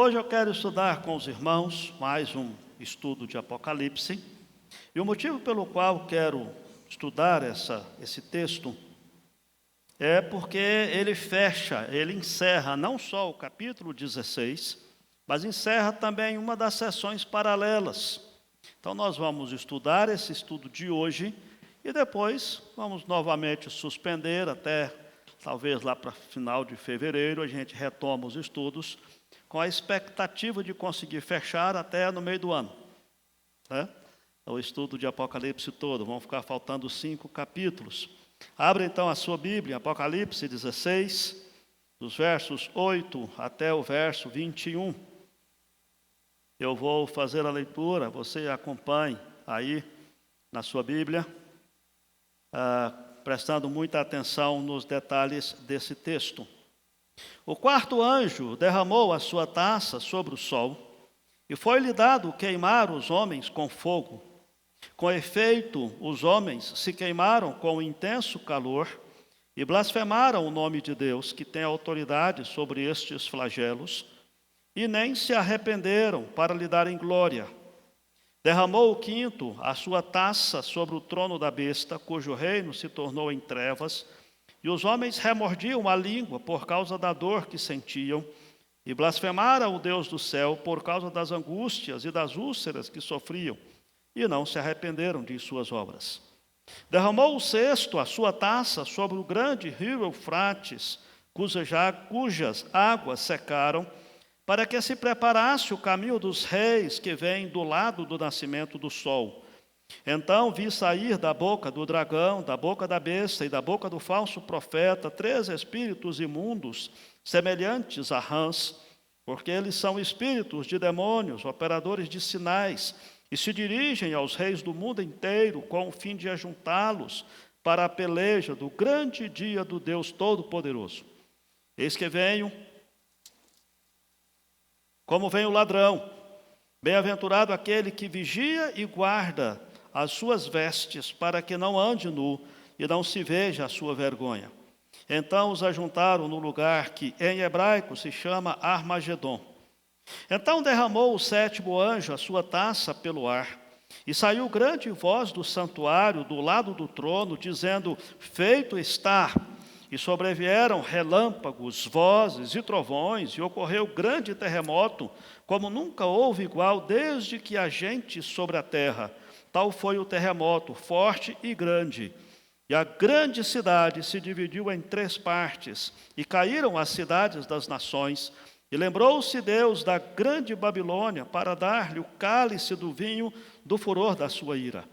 Hoje eu quero estudar com os irmãos mais um estudo de Apocalipse. E o motivo pelo qual quero estudar esse texto é porque ele encerra não só o capítulo 16, mas encerra também uma das sessões paralelas. Então nós vamos estudar esse estudo de hoje e depois vamos novamente suspender até talvez lá para final de fevereiro a gente retoma os estudos com a expectativa de conseguir fechar até no meio do ano, né? O estudo de Apocalipse todo, vão ficar faltando 5 capítulos. Abra então a sua Bíblia, Apocalipse 16, dos versos 8 até o verso 21. Eu vou fazer a leitura, você acompanhe aí na sua Bíblia, prestando muita atenção nos detalhes desse texto. O quarto anjo derramou a sua taça sobre o sol, e foi-lhe dado queimar os homens com fogo. Com efeito, os homens se queimaram com intenso calor e blasfemaram o nome de Deus, que tem autoridade sobre estes flagelos, e nem se arrependeram para lhe darem glória. Derramou o quinto a sua taça sobre o trono da besta, cujo reino se tornou em trevas, e os homens remordiam a língua por causa da dor que sentiam, e blasfemaram o Deus do céu por causa das angústias e das úlceras que sofriam, e não se arrependeram de suas obras. Derramou o sexto a sua taça sobre o grande rio Eufrates, cujas águas secaram, para que se preparasse o caminho dos reis que vêm do lado do nascimento do sol. Então vi sair da boca do dragão, da boca da besta e da boca do falso profeta 3 espíritos imundos, semelhantes a rãs, porque eles são espíritos de demônios, operadores de sinais, e se dirigem aos reis do mundo inteiro com o fim de ajuntá-los para a peleja do grande dia do Deus Todo-Poderoso. Eis que venho, como vem o ladrão. Bem-aventurado aquele que vigia e guarda as suas vestes, para que não ande nu e não se veja a sua vergonha. Então os ajuntaram no lugar que em hebraico se chama Armagedon. Então derramou o sétimo anjo a sua taça pelo ar, e saiu grande voz do santuário do lado do trono, dizendo: feito está. E sobrevieram relâmpagos, vozes e trovões, e ocorreu grande terremoto, como nunca houve igual desde que há gente sobre a terra. Tal foi o terremoto, forte e grande. E a grande cidade se dividiu em 3 partes, e caíram as cidades das nações. E lembrou-se Deus da grande Babilônia, para dar-lhe o cálice do vinho do furor da sua ira.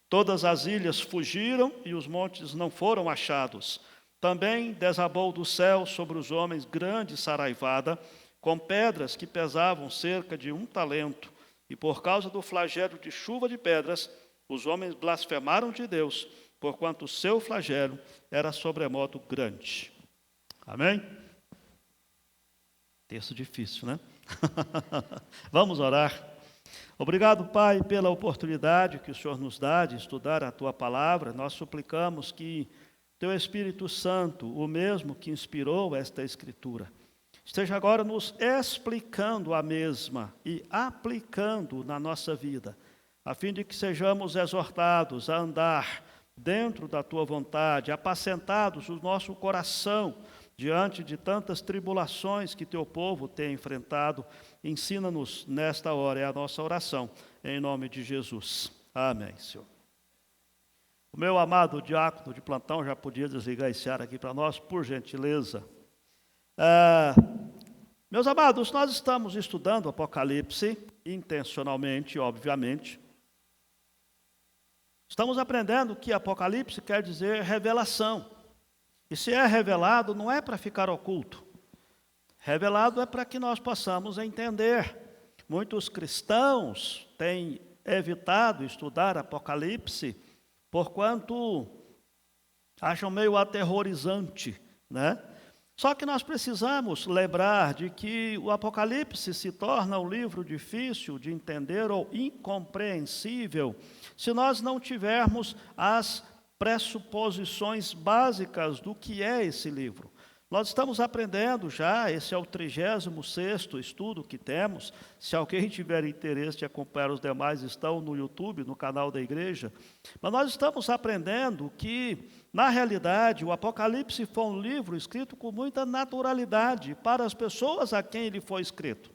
Todas as ilhas fugiram, e os montes não foram achados. Também desabou do céu sobre os homens grande saraivada, com pedras que pesavam cerca de 1 talento. E por causa do flagelo de chuva de pedras, os homens blasfemaram de Deus, porquanto o seu flagelo era sobremodo grande. Amém? Texto difícil, né? Vamos orar. Obrigado, Pai, pela oportunidade que o Senhor nos dá de estudar a Tua palavra. Nós suplicamos que Teu Espírito Santo, o mesmo que inspirou esta Escritura, esteja agora nos explicando a mesma e aplicando na nossa vida, a fim de que sejamos exortados a andar dentro da Tua vontade, apacentados o nosso coração diante de tantas tribulações que Teu povo tem enfrentado. Ensina-nos nesta hora, é a nossa oração, em nome de Jesus. Amém, Senhor. O meu amado diácono de plantão já podia desligar esse ar aqui para nós, por gentileza. Meus amados, nós estamos estudando Apocalipse, intencionalmente, obviamente. Estamos aprendendo que Apocalipse quer dizer revelação. E se é revelado, não é para ficar oculto. Revelado é para que nós possamos entender. Muitos cristãos têm evitado estudar Apocalipse, porquanto acham meio aterrorizante, né? Só que nós precisamos lembrar de que o Apocalipse se torna um livro difícil de entender ou incompreensível se nós não tivermos as pressuposições básicas do que é esse livro. Nós estamos aprendendo já, esse é o 36º estudo que temos. Se alguém tiver interesse de acompanhar os demais, estão no YouTube, no canal da igreja. Mas nós estamos aprendendo que, na realidade, o Apocalipse foi um livro escrito com muita naturalidade para as pessoas a quem ele foi escrito.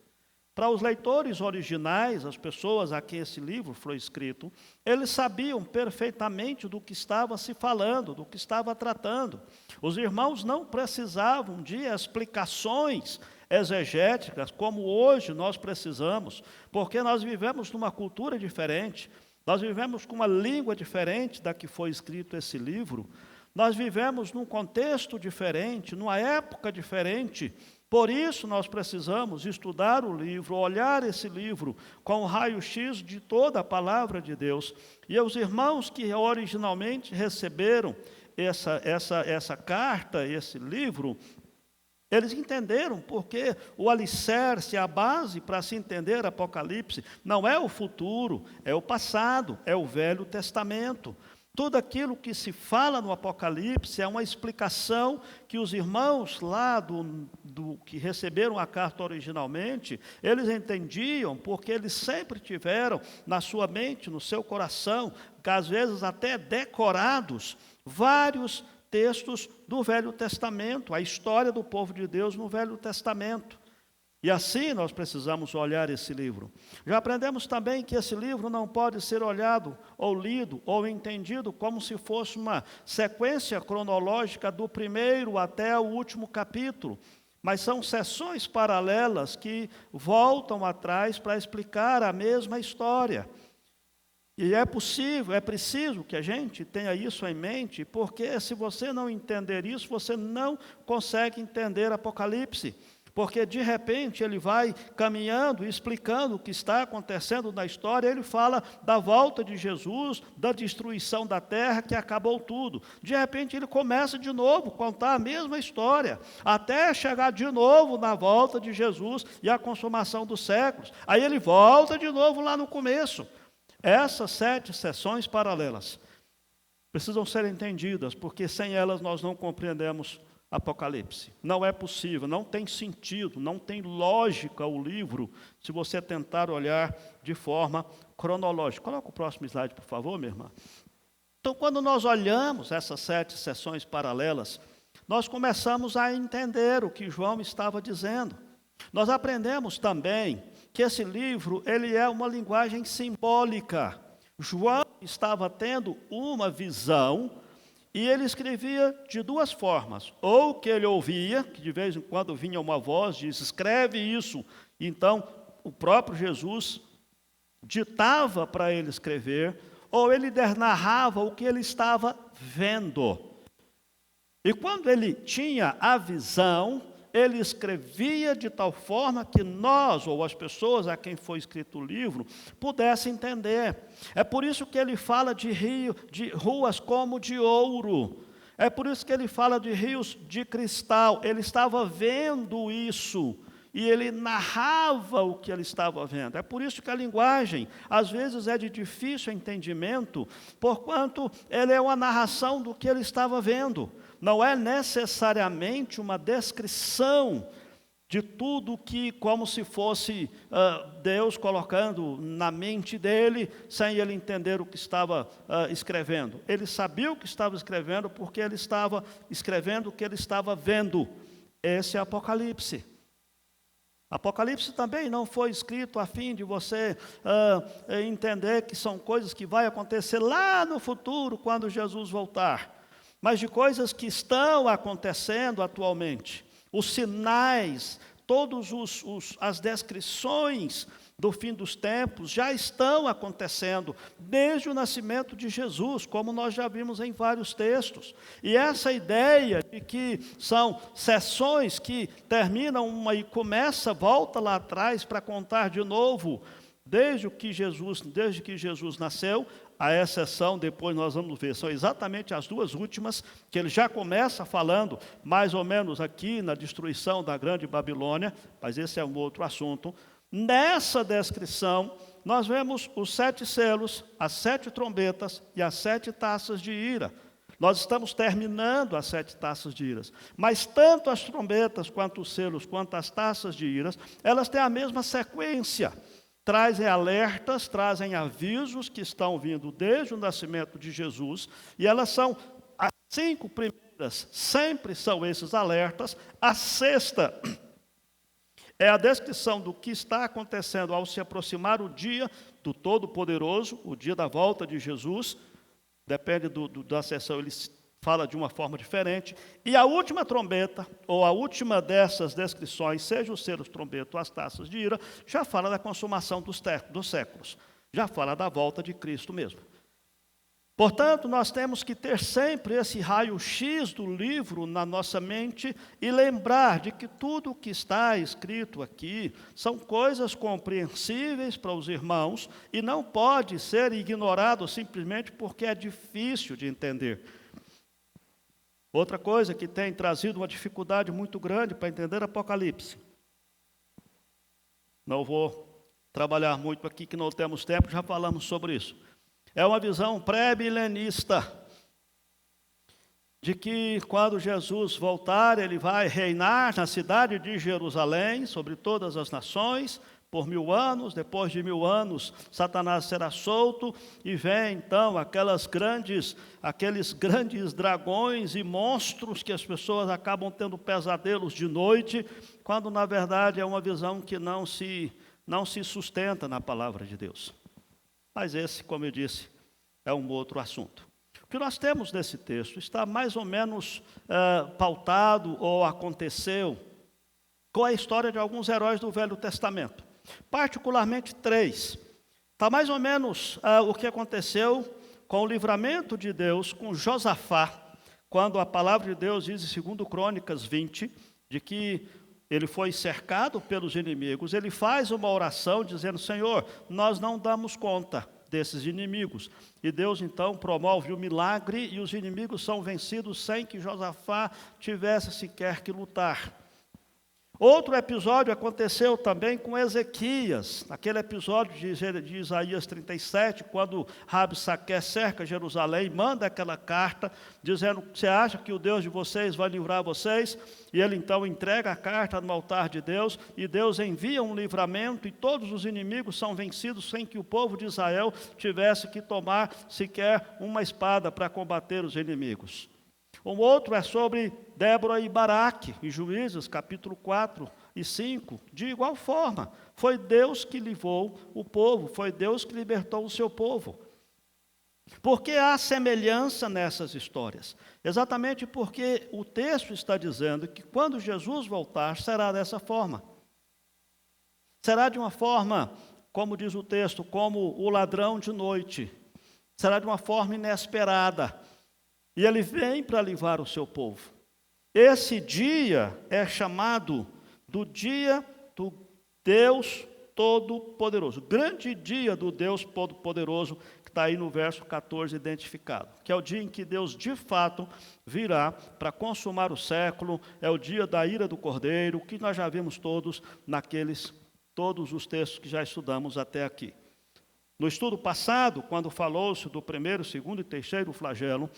Para os leitores originais, as pessoas a quem esse livro foi escrito, eles sabiam perfeitamente do que estava se falando, do que estava tratando. Os irmãos não precisavam de explicações exegéticas, como hoje nós precisamos, porque nós vivemos numa cultura diferente, nós vivemos com uma língua diferente da que foi escrito esse livro, nós vivemos num contexto diferente, numa época diferente. Por isso, nós precisamos estudar o livro, olhar esse livro com o raio-x de toda a palavra de Deus. E os irmãos que originalmente receberam essa carta, esse livro, eles entenderam porque o alicerce, a base para se entender Apocalipse, não é o futuro, é o passado, é o Velho Testamento. Tudo aquilo que se fala no Apocalipse é uma explicação que os irmãos lá que receberam a carta originalmente, eles entendiam, porque eles sempre tiveram na sua mente, no seu coração, às vezes até decorados, vários textos do Velho Testamento, a história do povo de Deus no Velho Testamento. E assim nós precisamos olhar esse livro. Já aprendemos também que esse livro não pode ser olhado, ou lido, ou entendido como se fosse uma sequência cronológica do primeiro até o último capítulo, mas são seções paralelas que voltam atrás para explicar a mesma história. E é preciso que a gente tenha isso em mente, porque se você não entender isso, você não consegue entender Apocalipse. Porque, de repente, ele vai caminhando e explicando o que está acontecendo na história. Ele fala da volta de Jesus, da destruição da terra, que acabou tudo. De repente, ele começa de novo a contar a mesma história, até chegar de novo na volta de Jesus e a consumação dos séculos. Aí ele volta de novo lá no começo. Essas 7 sessões paralelas precisam ser entendidas, porque sem elas nós não compreendemos Apocalipse. Não é possível, não tem sentido, não tem lógica o livro, se você tentar olhar de forma cronológica. Coloca o próximo slide, por favor, minha irmã. Então, quando nós olhamos essas 7 sessões paralelas, nós começamos a entender o que João estava dizendo. Nós aprendemos também que esse livro, ele é uma linguagem simbólica. João estava tendo uma visão, e ele escrevia de 2 formas, ou que ele ouvia, que de vez em quando vinha uma voz, diz, escreve isso, então o próprio Jesus ditava para ele escrever, ou ele narrava o que ele estava vendo. E quando ele tinha a visão, ele escrevia de tal forma que nós, ou as pessoas a quem foi escrito o livro, pudessem entender. É por isso que ele fala de ruas como de ouro. É por isso que ele fala de rios de cristal. Ele estava vendo isso e ele narrava o que ele estava vendo. É por isso que a linguagem, às vezes, é de difícil entendimento, porquanto ela é uma narração do que ele estava vendo. Não é necessariamente uma descrição de tudo que, como se fosse Deus colocando na mente dele, sem ele entender o que estava escrevendo. Ele sabia o que estava escrevendo, porque ele estava escrevendo o que ele estava vendo. Esse é Apocalipse. Apocalipse também não foi escrito a fim de você entender que são coisas que vai acontecer lá no futuro, quando Jesus voltar, mas de coisas que estão acontecendo atualmente. Os sinais, todas as descrições do fim dos tempos já estão acontecendo desde o nascimento de Jesus, como nós já vimos em vários textos. E essa ideia de que são sessões que terminam uma e começa, volta lá atrás para contar de novo, desde que Jesus nasceu, a exceção, depois nós vamos ver, são exatamente as 2 últimas, que ele já começa falando, mais ou menos aqui na destruição da grande Babilônia, mas esse é um outro assunto. Nessa descrição, nós vemos os 7 selos, as 7 trombetas e as 7 taças de ira. Nós estamos terminando as 7 taças de iras. Mas tanto as trombetas, quanto os selos, quanto as taças de iras, elas têm a mesma sequência. Trazem alertas, trazem avisos que estão vindo desde o nascimento de Jesus. E elas são, as 5 primeiras, sempre são esses alertas. A sexta é a descrição do que está acontecendo ao se aproximar o dia do Todo-Poderoso, o dia da volta de Jesus. Depende da sessão, ele fala de uma forma diferente. E a última trombeta, ou a última dessas descrições, seja os selos, trombeta ou as taças de ira, já fala da consumação dos séculos. Já fala da volta de Cristo mesmo. Portanto, nós temos que ter sempre esse raio-x do livro na nossa mente e lembrar de que tudo o que está escrito aqui são coisas compreensíveis para os irmãos e não pode ser ignorado simplesmente porque é difícil de entender. Outra coisa que tem trazido uma dificuldade muito grande para entender Apocalipse. Não vou trabalhar muito aqui que não temos tempo, já falamos sobre isso. É uma visão pré-milenista de que quando Jesus voltar, ele vai reinar na cidade de Jerusalém sobre todas as nações por 1000 anos. Depois de 1000 anos, Satanás será solto e vem então aqueles grandes dragões e monstros que as pessoas acabam tendo pesadelos de noite, quando na verdade é uma visão que não se sustenta na palavra de Deus. Mas esse, como eu disse, é um outro assunto. O que nós temos nesse texto está mais ou menos pautado ou aconteceu com a história de alguns heróis do Velho Testamento. Particularmente 3. Está mais ou menos o que aconteceu com o livramento de Deus com Josafá, quando a palavra de Deus diz em 2 Crônicas 20, de que ele foi cercado pelos inimigos. Ele faz uma oração dizendo: Senhor, nós não damos conta desses inimigos. E Deus então promove o milagre e os inimigos são vencidos sem que Josafá tivesse sequer que lutar. Outro episódio aconteceu também com Ezequias, naquele episódio de Isaías 37, quando Rabsaque cerca Jerusalém, manda aquela carta, dizendo: você acha que o Deus de vocês vai livrar vocês? E ele então entrega a carta no altar de Deus, e Deus envia um livramento, e todos os inimigos são vencidos, sem que o povo de Israel tivesse que tomar sequer uma espada para combater os inimigos. Um outro é sobre Débora e Baraque, em Juízes, capítulo 4 e 5. De igual forma, foi Deus que livrou o povo, foi Deus que libertou o seu povo. Porque há semelhança nessas histórias? Exatamente porque o texto está dizendo que quando Jesus voltar, será dessa forma. Será de uma forma, como diz o texto, como o ladrão de noite. Será de uma forma inesperada. E ele vem para livrar o seu povo. Esse dia é chamado do dia do Deus Todo-Poderoso. Grande dia do Deus Todo-Poderoso, que está aí no verso 14 identificado. Que é o dia em que Deus, de fato, virá para consumar o século. É o dia da ira do Cordeiro, que nós já vimos todos todos os textos que já estudamos até aqui. No estudo passado, quando falou-se do primeiro, segundo e terceiro flagelo,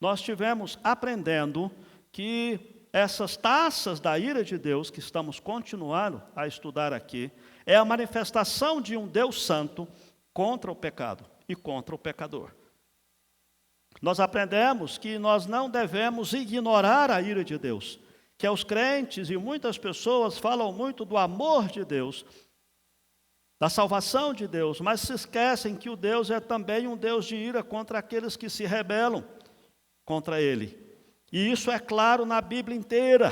nós estivemos aprendendo que essas taças da ira de Deus, que estamos continuando a estudar aqui, é a manifestação de um Deus santo contra o pecado e contra o pecador. Nós aprendemos que nós não devemos ignorar a ira de Deus, que os crentes e muitas pessoas falam muito do amor de Deus, da salvação de Deus, mas se esquecem que o Deus é também um Deus de ira contra aqueles que se rebelam contra Ele. E isso é claro na Bíblia inteira,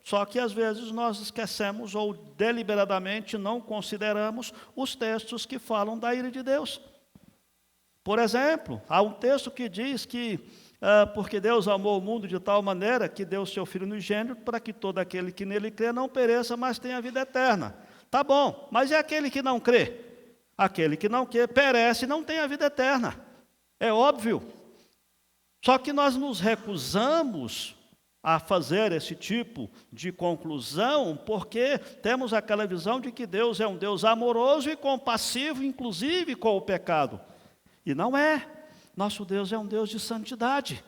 só que às vezes nós esquecemos ou deliberadamente não consideramos os textos que falam da ira de Deus. Por exemplo, há um texto que diz que porque Deus amou o mundo de tal maneira que deu o seu Filho unigênito para que todo aquele que nele crê não pereça, mas tenha vida eterna. Tá bom, mas e aquele que não crê? Aquele que não crê perece e não tem a vida eterna. É óbvio. Só que nós nos recusamos a fazer esse tipo de conclusão, porque temos aquela visão de que Deus é um Deus amoroso e compassivo, inclusive com o pecado. E não é. Nosso Deus é um Deus de santidade.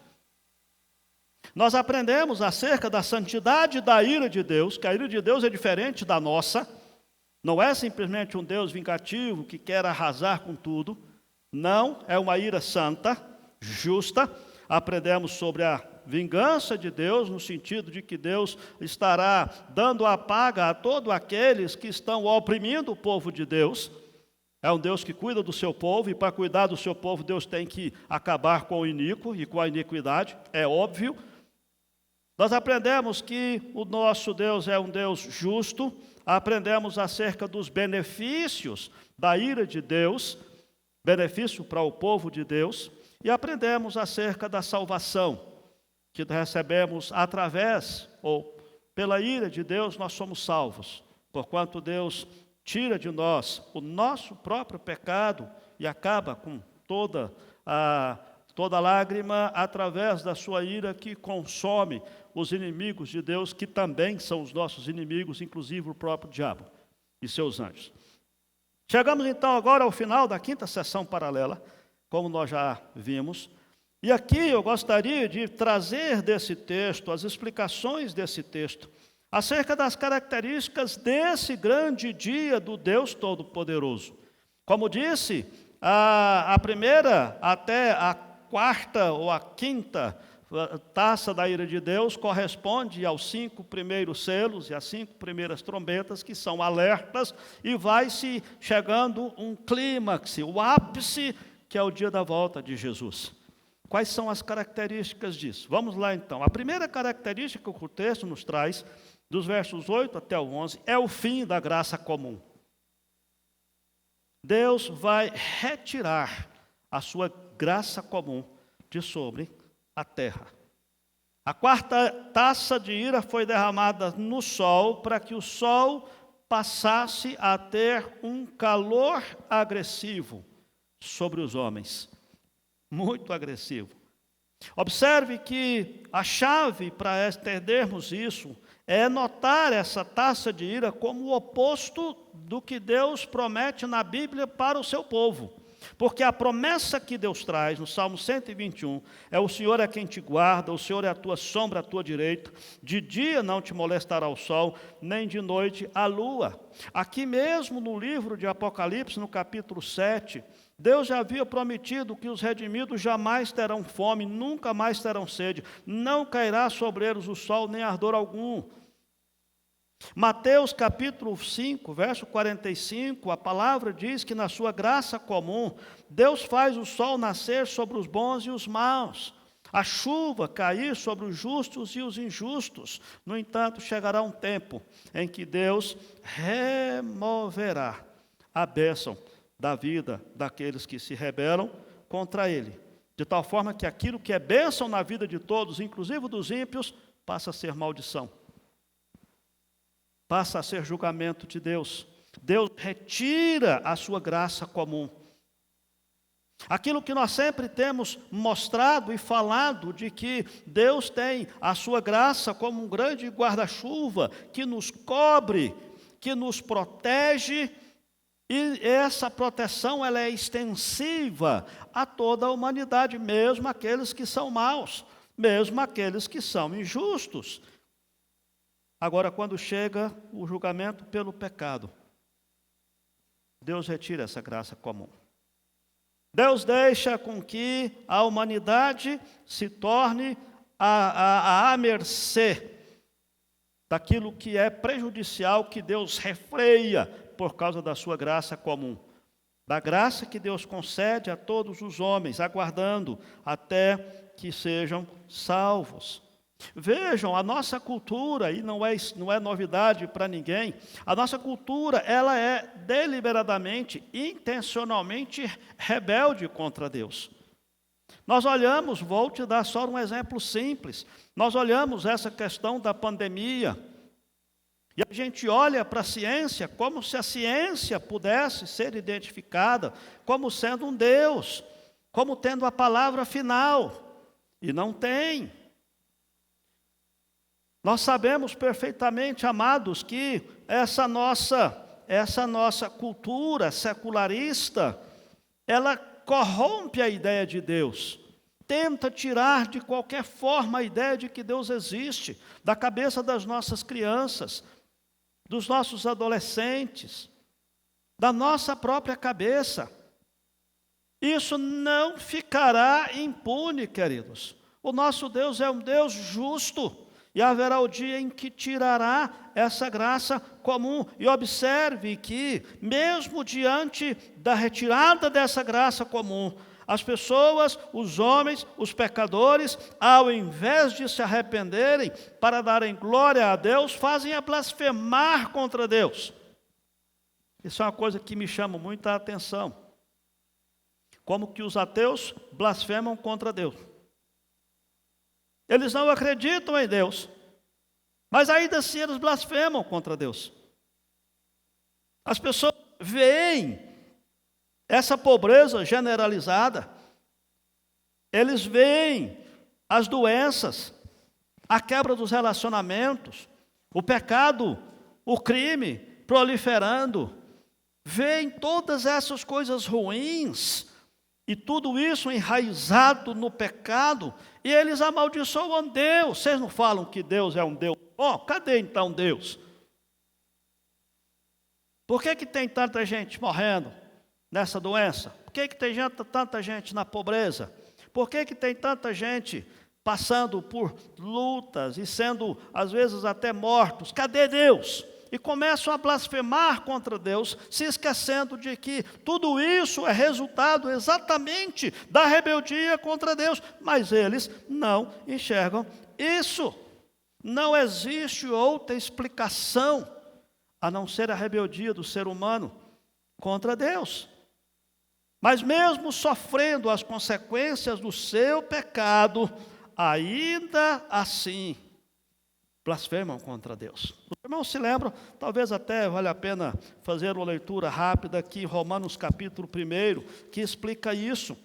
Nós aprendemos acerca da santidade da ira de Deus, que a ira de Deus é diferente da nossa. Não é simplesmente um Deus vingativo que quer arrasar com tudo. Não, é uma ira santa, justa. Aprendemos sobre a vingança de Deus, no sentido de que Deus estará dando a paga a todos aqueles que estão oprimindo o povo de Deus. É um Deus que cuida do seu povo, e para cuidar do seu povo, Deus tem que acabar com o iníquo e com a iniquidade, é óbvio. Nós aprendemos que o nosso Deus é um Deus justo, aprendemos acerca dos benefícios da ira de Deus, benefício para o povo de Deus, e aprendemos acerca da salvação, que recebemos através, ou pela ira de Deus, nós somos salvos, porquanto Deus tira de nós o nosso próprio pecado e acaba com toda lágrima através da sua ira que consome os inimigos de Deus, que também são os nossos inimigos, inclusive o próprio diabo e seus anjos. Chegamos então agora ao final da quinta sessão paralela, como nós já vimos, e aqui eu gostaria de trazer desse texto, as explicações desse texto, acerca das características desse grande dia do Deus Todo-Poderoso. Como disse, a primeira até a quarta ou a quinta taça da ira de Deus corresponde aos 5 primeiros selos e às 5 primeiras trombetas, que são alertas, e vai-se chegando um clímax, o ápice, que é o dia da volta de Jesus. Quais são as características disso? Vamos lá então. A primeira característica que o texto nos traz, dos versos 8 até o 11, é o fim da graça comum. Deus vai retirar a sua graça comum de sobre a terra. A quarta taça de ira foi derramada no sol, para que o sol passasse a ter um calor agressivo sobre os homens. Muito agressivo. Observe que a chave para entendermos isso é notar essa taça de ira como o oposto do que Deus promete na Bíblia para o seu povo. Porque a promessa que Deus traz no Salmo 121 é: o Senhor é quem te guarda, o Senhor é a tua sombra à tua direita, de dia não te molestará o sol, nem de noite a lua. Aqui mesmo no livro de Apocalipse, no capítulo 7, Deus já havia prometido que os redimidos jamais terão fome, nunca mais terão sede, não cairá sobre eles o sol, nem ardor algum. Mateus capítulo 5, verso 45, a palavra diz que na sua graça comum, Deus faz o sol nascer sobre os bons e os maus, a chuva cair sobre os justos e os injustos. No entanto, chegará um tempo em que Deus removerá a bênção da vida daqueles que se rebelam contra Ele, de tal forma que aquilo que é bênção na vida de todos, inclusive dos ímpios, passa a ser maldição. Passa a ser julgamento de Deus. Deus retira a sua graça comum. Aquilo que nós sempre temos mostrado e falado, de que Deus tem a sua graça como um grande guarda-chuva que nos cobre, que nos protege, e essa proteção ela é extensiva a toda a humanidade, mesmo aqueles que são maus, mesmo aqueles que são injustos. Agora, quando chega o julgamento pelo pecado, Deus retira essa graça comum. Deus deixa com que a humanidade se torne à mercê daquilo que é prejudicial, que Deus refreia por causa da sua graça comum. Da graça que Deus concede a todos os homens, aguardando até que sejam salvos. Vejam, a nossa cultura, e não é novidade para ninguém, a nossa cultura, ela é deliberadamente, intencionalmente rebelde contra Deus. Nós olhamos, vou te dar só um exemplo simples, nós olhamos essa questão da pandemia, e a gente olha para a ciência como se a ciência pudesse ser identificada como sendo um Deus, como tendo a palavra final, e não tem. Nós sabemos perfeitamente, amados, que essa nossa cultura secularista, ela corrompe a ideia de Deus. tenta tirar de qualquer forma a ideia de que Deus existe, da cabeça das nossas crianças, dos nossos adolescentes, da nossa própria cabeça. Isso não ficará impune, queridos. O nosso Deus é um Deus justo, e haverá o dia em que tirará essa graça comum. E observe que, mesmo diante da retirada dessa graça comum, as pessoas, os homens, os pecadores, ao invés de se arrependerem para darem glória a Deus, fazem a blasfemar contra Deus. Isso é uma coisa que me chama muita atenção. Como que os ateus blasfemam contra Deus. Eles não acreditam em Deus, mas ainda assim eles blasfemam contra Deus. As pessoas veem essa pobreza generalizada, eles veem as doenças, a quebra dos relacionamentos, o pecado, o crime proliferando, veem todas essas coisas ruins, e tudo isso enraizado no pecado, e eles amaldiçoam Deus. Vocês não falam que Deus é um Deus bom? Cadê então Deus? Por que tem tanta gente morrendo nessa doença? Por que tem tanta gente na pobreza? Por que tem tanta gente passando por lutas e sendo, às vezes, até mortos? Cadê Deus? E começam a blasfemar contra Deus, se esquecendo de que tudo isso é resultado exatamente da rebeldia contra Deus. Mas eles não enxergam isso. Não existe outra explicação a não ser a rebeldia do ser humano contra Deus. Mas mesmo sofrendo as consequências do seu pecado, ainda assim blasfemam contra Deus. Os irmãos se lembram, talvez até vale a pena fazer uma leitura rápida aqui em Romanos capítulo 1, que explica isso.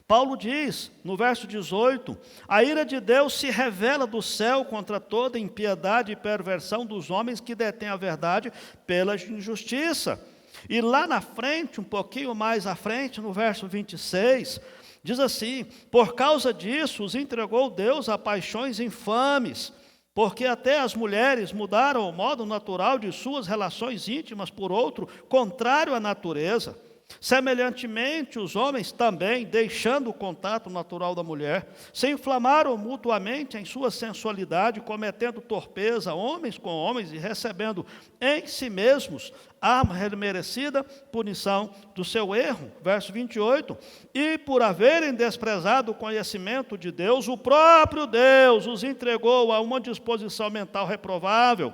Paulo diz, no verso 18, a ira de Deus se revela do céu contra toda impiedade e perversão dos homens que detêm a verdade pela injustiça. E lá na frente, um pouquinho mais à frente, no verso 26, diz assim, por causa disso os entregou Deus a paixões infames, porque até as mulheres mudaram o modo natural de suas relações íntimas por outro, contrário à natureza. Semelhantemente, os homens também, deixando o contato natural da mulher, se inflamaram mutuamente em sua sensualidade, cometendo torpeza, homens com homens, e recebendo em si mesmos a merecida punição do seu erro. Verso 28, e por haverem desprezado o conhecimento de Deus, o próprio Deus os entregou a uma disposição mental reprovável,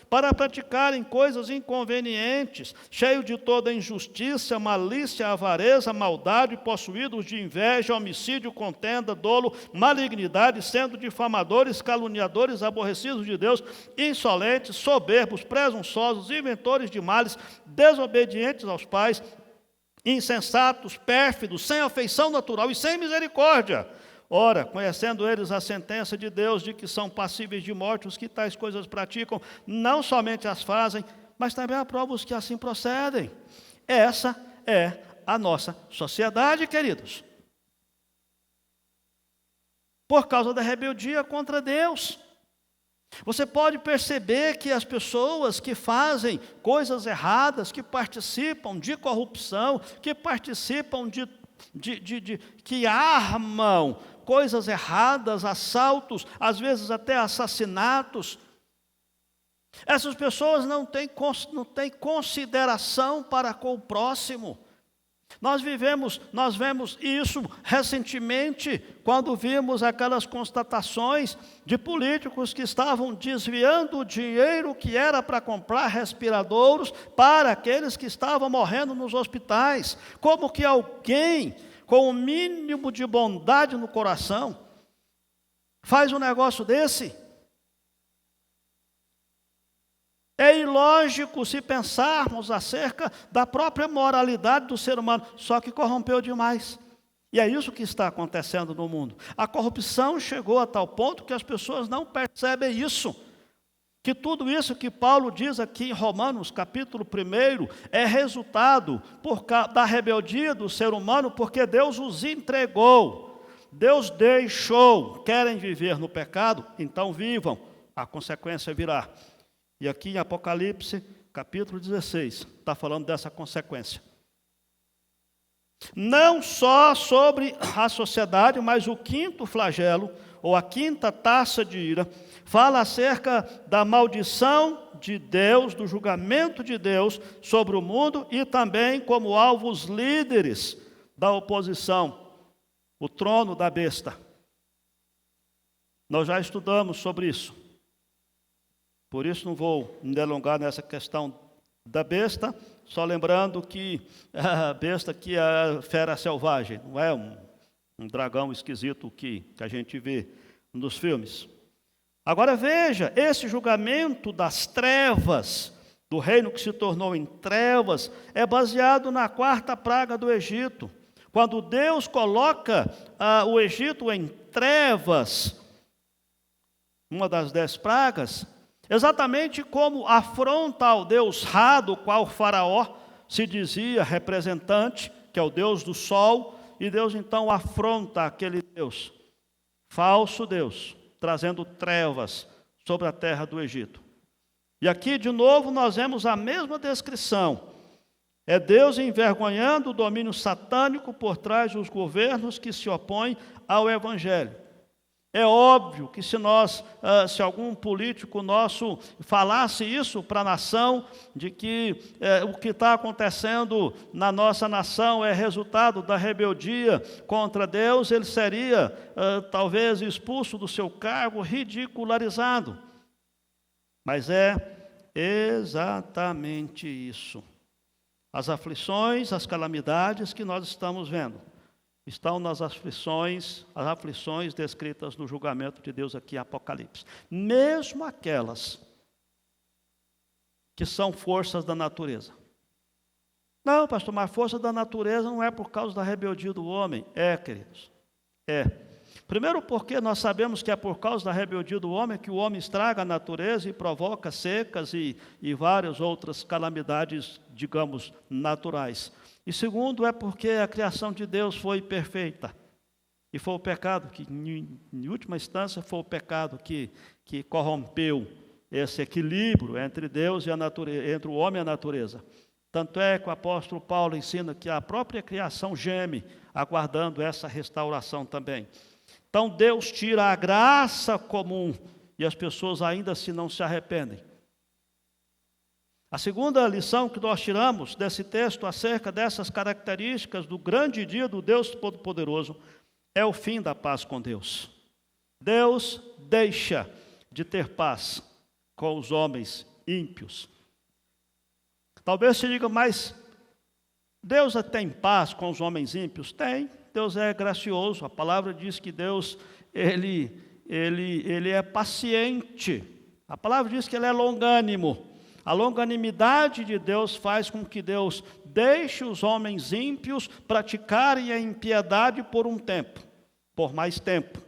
para praticarem coisas inconvenientes, cheios de toda injustiça, malícia, avareza, maldade, possuídos de inveja, homicídio, contenda, dolo, malignidade, sendo difamadores, caluniadores, aborrecidos de Deus, insolentes, soberbos, presunçosos, inventores de males, desobedientes aos pais, insensatos, pérfidos, sem afeição natural e sem misericórdia. Ora, conhecendo eles a sentença de Deus de que são passíveis de morte os que tais coisas praticam, não somente as fazem, mas também aprovam os que assim procedem. Essa é a nossa sociedade, queridos. Por causa da rebeldia contra Deus. Você pode perceber que as pessoas que fazem coisas erradas, que participam de corrupção, que participam que armam coisas erradas, assaltos, às vezes até assassinatos. Essas pessoas não têm consideração para com o próximo. Nós vemos isso recentemente, quando vimos aquelas constatações de políticos que estavam desviando o dinheiro que era para comprar respiradouros para aqueles que estavam morrendo nos hospitais. Como que alguém com o mínimo de bondade no coração faz um negócio desse? É ilógico se pensarmos acerca da própria moralidade do ser humano, só que corrompeu demais. E é isso que está acontecendo no mundo. A corrupção chegou a tal ponto que as pessoas não percebem isso. Que tudo isso que Paulo diz aqui em Romanos, capítulo 1, é resultado da rebeldia do ser humano, porque Deus os entregou. Deus deixou, querem viver no pecado, então vivam, a consequência virá. E aqui em Apocalipse, capítulo 16, está falando dessa consequência. Não só sobre a sociedade, mas o quinto flagelo, ou a quinta taça de ira, fala acerca da maldição de Deus, do julgamento de Deus sobre o mundo e também como alvo os líderes da oposição, o trono da besta. Nós já estudamos sobre isso. Por isso não vou me delongar nessa questão da besta, só lembrando que a besta aqui é a fera selvagem, não é um dragão esquisito que a gente vê nos filmes. Agora veja, esse julgamento das trevas, do reino que se tornou em trevas, é baseado na quarta praga do Egito. Quando Deus coloca o Egito em trevas, uma das 10 pragas, exatamente como afronta ao Deus Ra, do qual Faraó se dizia representante, que é o Deus do sol, e Deus então afronta aquele Deus, falso Deus, trazendo trevas sobre a terra do Egito. E aqui de novo nós vemos a mesma descrição. É Deus envergonhando o domínio satânico por trás dos governos que se opõem ao Evangelho. É óbvio que se algum político nosso falasse isso para a nação, de que o que está acontecendo na nossa nação é resultado da rebeldia contra Deus, ele seria talvez expulso do seu cargo, ridicularizado. Mas é exatamente isso. As aflições, as calamidades que nós estamos vendo estão nas aflições descritas no julgamento de Deus aqui em Apocalipse. Mesmo aquelas que são forças da natureza. Não, pastor, mas força da natureza não é por causa da rebeldia do homem. É, queridos, é. Primeiro porque nós sabemos que é por causa da rebeldia do homem que o homem estraga a natureza e provoca secas e várias outras calamidades, digamos, naturais. E segundo, é porque a criação de Deus foi perfeita. E foi o pecado que, em última instância, foi o pecado que corrompeu esse equilíbrio entre Deus e a natureza, entre o homem e a natureza. Tanto é que o apóstolo Paulo ensina que a própria criação geme, aguardando essa restauração também. Então Deus tira a graça comum e as pessoas ainda assim não se arrependem. A segunda lição que nós tiramos desse texto acerca dessas características do grande dia do Deus Todo-Poderoso é o fim da paz com Deus. Deus deixa de ter paz com os homens ímpios. Talvez se diga, mas Deus tem paz com os homens ímpios? Tem, Deus é gracioso. A palavra diz que Deus, ele é paciente. A palavra diz que ele é longânimo. A longanimidade de Deus faz com que Deus deixe os homens ímpios praticarem a impiedade por um tempo, por mais tempo.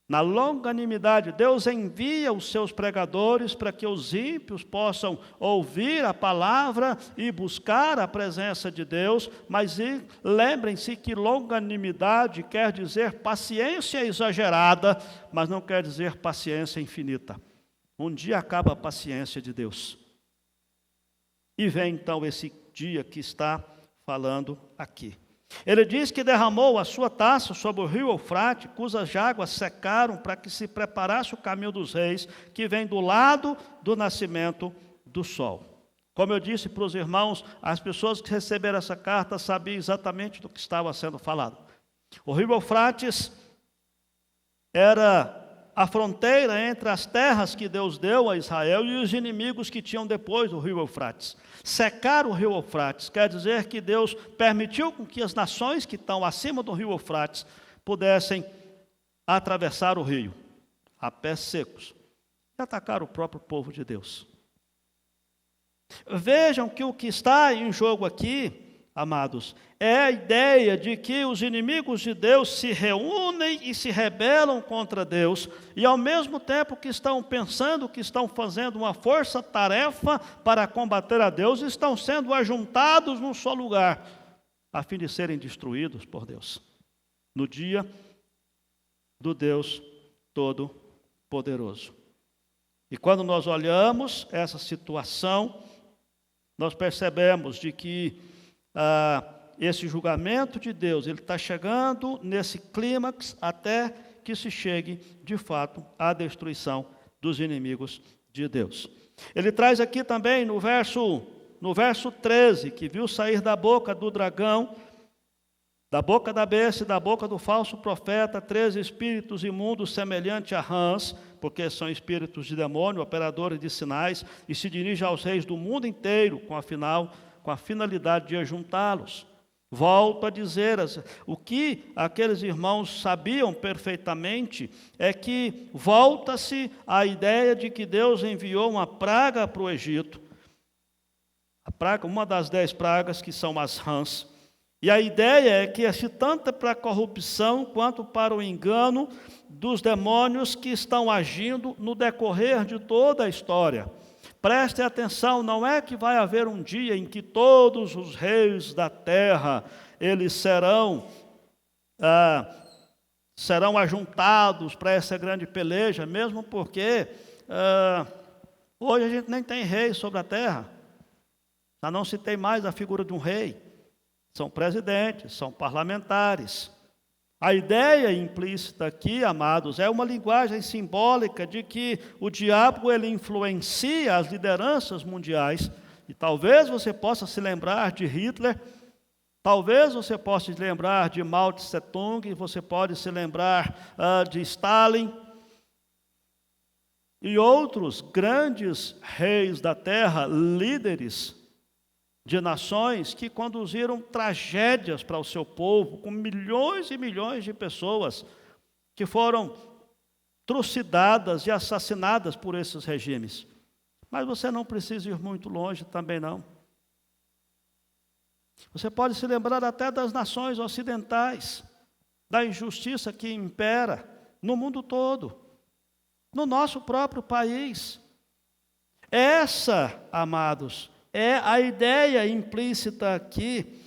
Na longanimidade, Deus envia os seus pregadores para que os ímpios possam ouvir a palavra e buscar a presença de Deus, mas lembrem-se que longanimidade quer dizer paciência exagerada, mas não quer dizer paciência infinita. Um dia acaba a paciência de Deus. E vem então esse dia que está falando aqui. Ele diz que derramou a sua taça sobre o rio Eufrate, cujas águas secaram para que se preparasse o caminho dos reis, que vem do lado do nascimento do sol. Como eu disse para os irmãos, as pessoas que receberam essa carta sabiam exatamente do que estava sendo falado. O rio Eufrates era a fronteira entre as terras que Deus deu a Israel e os inimigos que tinham depois do rio Eufrates. Secar o rio Eufrates quer dizer que Deus permitiu com que as nações que estão acima do rio Eufrates pudessem atravessar o rio a pés secos e atacar o próprio povo de Deus. Vejam que o que está em jogo aqui, amados, é a ideia de que os inimigos de Deus se reúnem e se rebelam contra Deus, e ao mesmo tempo que estão pensando que estão fazendo uma força-tarefa para combater a Deus, estão sendo ajuntados num só lugar, a fim de serem destruídos por Deus. no dia do Deus Todo-Poderoso. E quando nós olhamos essa situação, nós percebemos de que esse julgamento de Deus, ele está chegando nesse clímax até que se chegue, de fato, à destruição dos inimigos de Deus. Ele traz aqui também no verso 13, que viu sair da boca do dragão, da boca da besta e da boca do falso profeta, 13 espíritos imundos semelhantes a rãs, porque são espíritos de demônio, operadores de sinais, e se dirige aos reis do mundo inteiro, com a finalidade de ajuntá-los. Volto a dizer, o que aqueles irmãos sabiam perfeitamente é que volta-se a ideia de que Deus enviou uma praga para o Egito, a praga, uma das 10 pragas, que são as rãs. E a ideia é que se tanto para a corrupção quanto para o engano dos demônios que estão agindo no decorrer de toda a história. Preste atenção, não é que vai haver um dia em que todos os reis da terra, eles serão ajuntados para essa grande peleja, mesmo porque hoje a gente nem tem rei sobre a terra, já não se tem mais a figura de um rei, são presidentes, são parlamentares. A ideia implícita aqui, amados, é uma linguagem simbólica de que o diabo ele influencia as lideranças mundiais. E talvez você possa se lembrar de Hitler, talvez você possa se lembrar de Mao Tse Tung, você pode se lembrar de Stalin e outros grandes reis da terra, líderes de nações que conduziram tragédias para o seu povo, com milhões e milhões de pessoas que foram trucidadas e assassinadas por esses regimes. Mas você não precisa ir muito longe também não. Você pode se lembrar até das nações ocidentais, da injustiça que impera no mundo todo, no nosso próprio país. Essa, amados, é a ideia implícita aqui,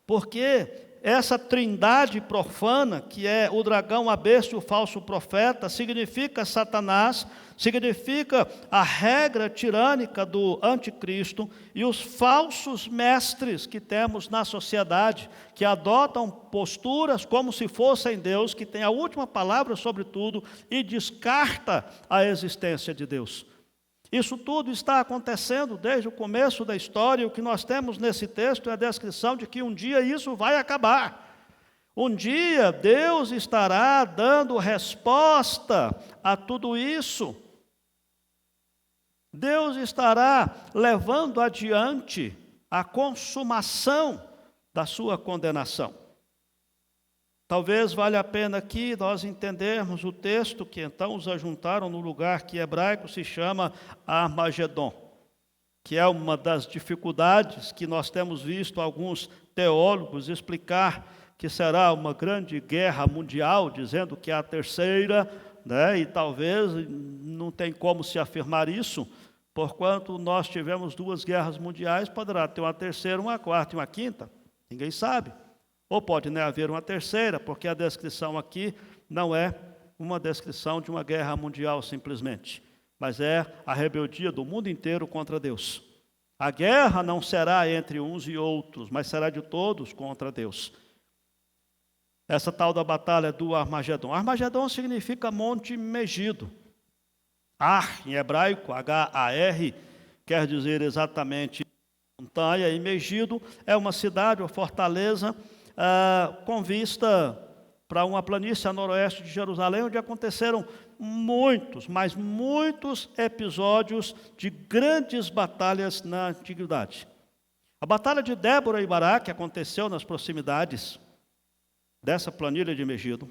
porque essa trindade profana, que é o dragão, a besta e o falso profeta, significa Satanás, significa a regra tirânica do anticristo e os falsos mestres que temos na sociedade, que adotam posturas como se fossem Deus, que tem a última palavra sobre tudo e descarta a existência de Deus. Isso tudo está acontecendo desde o começo da história, e o que nós temos nesse texto é a descrição de que um dia isso vai acabar. Um dia Deus estará dando resposta a tudo isso. Deus estará levando adiante a consumação da sua condenação. Talvez valha a pena aqui nós entendermos o texto que então os ajuntaram no lugar que em hebraico se chama Armagedon, que é uma das dificuldades que nós temos visto alguns teólogos explicar que será uma grande guerra mundial, dizendo que é a terceira, né? E talvez não tem como se afirmar isso, porquanto nós tivemos 2 guerras mundiais, poderá ter uma terceira, uma quarta e uma quinta, ninguém sabe. Ou pode nem haver uma terceira, porque a descrição aqui não é uma descrição de uma guerra mundial simplesmente, mas é a rebeldia do mundo inteiro contra Deus. A guerra não será entre uns e outros, mas será de todos contra Deus. Essa tal da batalha do Armagedon. Armagedon significa Monte Megido. Ar, em hebraico, H-A-R, quer dizer exatamente montanha, e Megido é uma cidade ou fortaleza com vista para uma planície a noroeste de Jerusalém, onde aconteceram muitos, mas muitos episódios de grandes batalhas na antiguidade. A batalha de Débora e Baraque aconteceu nas proximidades dessa planilha de Megido.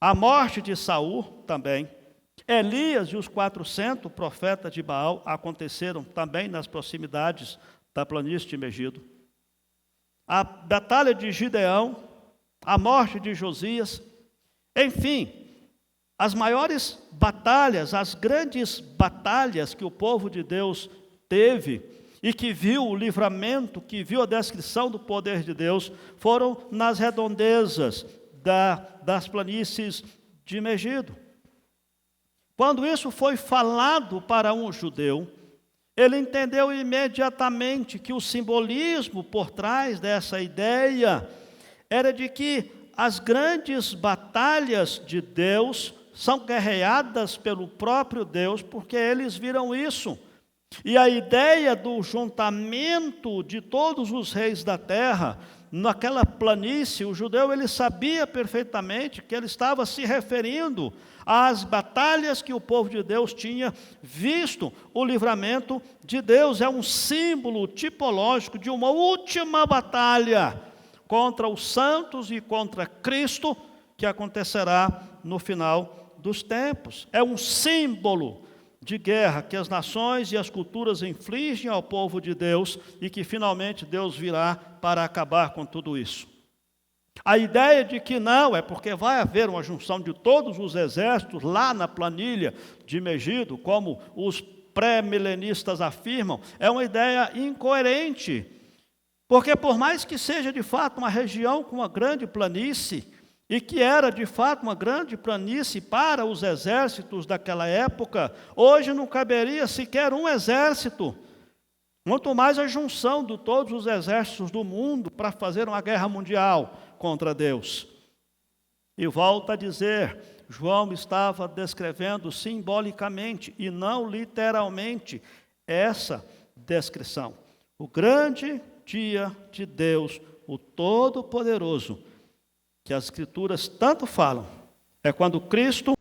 A morte de Saul também. Elias e os 400 profetas de Baal aconteceram também nas proximidades da planície de Megido. A batalha de Gideão, a morte de Josias, enfim, as maiores batalhas, as grandes batalhas que o povo de Deus teve e que viu o livramento, que viu a descrição do poder de Deus, foram nas redondezas das planícies de Megido. Quando isso foi falado para um judeu, ele entendeu imediatamente que o simbolismo por trás dessa ideia era de que as grandes batalhas de Deus são guerreadas pelo próprio Deus, porque eles viram isso. E a ideia do juntamento de todos os reis da terra, naquela planície, o judeu ele sabia perfeitamente que ele estava se referindo às batalhas que o povo de Deus tinha visto, o livramento de Deus. É um símbolo tipológico de uma última batalha contra os santos e contra Cristo, que acontecerá no final dos tempos. É um símbolo de guerra que as nações e as culturas infligem ao povo de Deus e que finalmente Deus virá para acabar com tudo isso. A ideia de que não, é porque vai haver uma junção de todos os exércitos lá na planilha de Megido, como os pré-milenistas afirmam, é uma ideia incoerente. Porque por mais que seja de fato uma região com uma grande planície, e que era de fato uma grande planície para os exércitos daquela época, hoje não caberia sequer um exército, muito mais a junção de todos os exércitos do mundo para fazer uma guerra mundial contra Deus. E volta a dizer, João estava descrevendo simbolicamente e não literalmente essa descrição. O grande dia de Deus, o Todo-Poderoso, que as Escrituras tanto falam, é quando Cristo...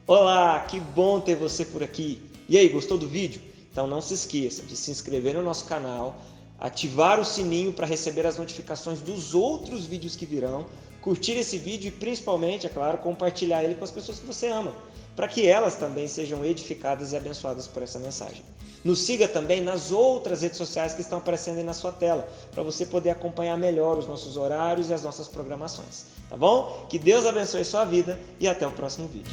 Olá, que bom ter você por aqui. E aí, gostou do vídeo? Então não se esqueça de se inscrever no nosso canal, ativar o sininho para receber as notificações dos outros vídeos que virão, curtir esse vídeo e principalmente, é claro, compartilhar ele com as pessoas que você ama, para que elas também sejam edificadas e abençoadas por essa mensagem. Nos siga também nas outras redes sociais que estão aparecendo aí na sua tela, para você poder acompanhar melhor os nossos horários e as nossas programações. Tá bom? Que Deus abençoe sua vida e até o próximo vídeo.